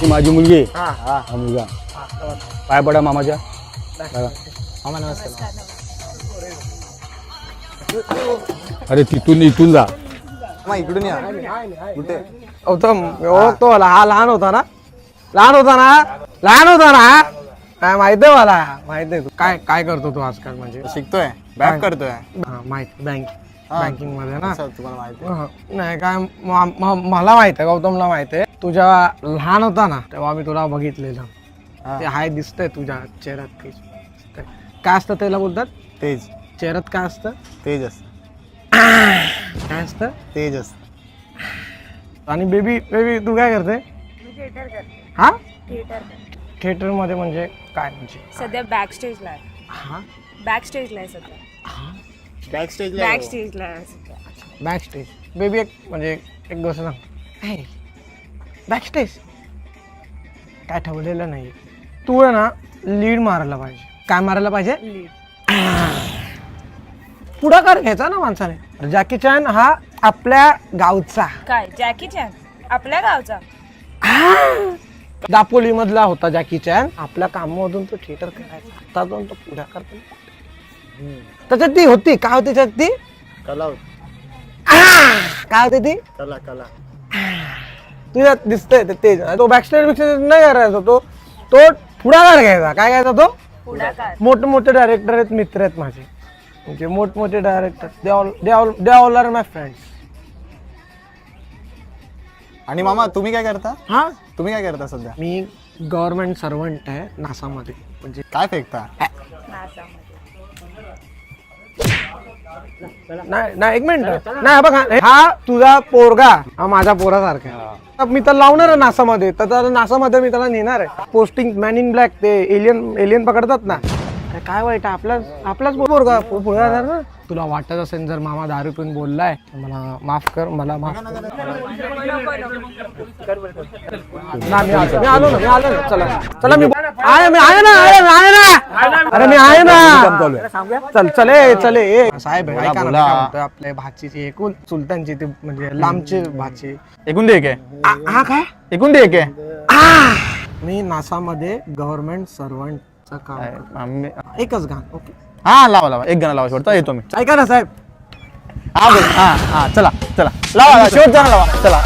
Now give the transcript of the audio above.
ही माझी मुलगी आहे. हा हा मुलगा. पाय पडा मामाच्या. मामा नमस्कार. अरे इथून जा. मामा इकडून या. कुठे गौतम ओळखतो मला. हा लहान होता ना काय माहिती आहे मला. माहिती आहे तू काय करतो तू आजकाल म्हणजे शिकतोय बॅक करतोय. माहिती बँकिंग मध्ये ना. तुम्हाला माहिती नाही काय मला माहित आहे. गौतमला माहित आहे. तू जेव्हा लहान होता ना तेव्हा मी तुला बघितलेलं. ते हाय दिसतंय तुझ्या चेहऱ्यात. काय असतं त्याला बोलतात तेज. चेहऱ्यात काय असतं? तेज असत. काय असतं? तेज असत. आणि बेबी तू काय करते? हा थिएटर मध्ये म्हणजे काय म्हणजे सध्या बॅक स्टेजला आहे. हा बॅक स्टेजला आहे सध्या. Back stage. बॅक स्टेजला आहे सध्या. Back stage. बेबी एक गोष्ट सांग. बॅक स्टेज काय ठेवलेलं नाही. तू आहे ना लीड मारायला पाहिजे. काय मारायला पाहिजे? लीड. पुढाकार घ्यायचा ना माणसाने. जॅकी चॅन हा आपल्या गावचा काय जॅकी चॅन आपल्या गावचा? दापोली मधला होता जॅकी चॅन. आपल्या कामामधून तो थिएटर करायचा. आता जाऊन तो पुढाकार त्याच्यात ती होती. काय होती त्याच्यात ती? कला काय होती ती? कला तुझ्यात दिसतंय ते तेज. तो बॅकस्टेज नाही करायचा. तो पुढाकार घ्यायचा. काय घ्यायचा तो? पुढाकार. मोठे डायरेक्टर आहेत. मित्र आहेत माझे. म्हणजे मोठमोठे director. They all are my friends. आणि मामा तुम्ही काय करता? हा तुम्ही काय करता सध्या? मी गव्हर्नमेंट सर्वंट आहे नासामध्ये. म्हणजे काय फेकता? नाही एक मिनिट. नाही बघा हा तुझा पोरगा हा माझ्या पोरासारखा आहे. मी त्याला लावणार आहे नासामध्ये. तर त्याला नासामध्ये मी त्याला नेणार आहे. Posting man in black. ते एलियन पकडतात ना. काय वाईट आपलाच पोरगा पुढे जाणार ना. तुला वाटत असेल जर मामा दारू पिऊन बोललाय मला माफ कर. मला माफ कर. मी आलो ना. चला मी आहे ना. अरे मी आहे ना. चले साहेब ऐका ना. काय म्हणतोय आपल्या भाचीची एकूण चुलत्यांची ती म्हणजे लांबची भाची. एकूण दे काय? हा काय एकूण दे काय? मी नासामध्ये गव्हर्नमेंट सर्वंटचं काम. एकच गाणं. ओके हा लावा एक गाणं लावा. शेवटचा येतो मी. ऐका ना साहेब. हा चला लावा शेवटचा लावा. चला.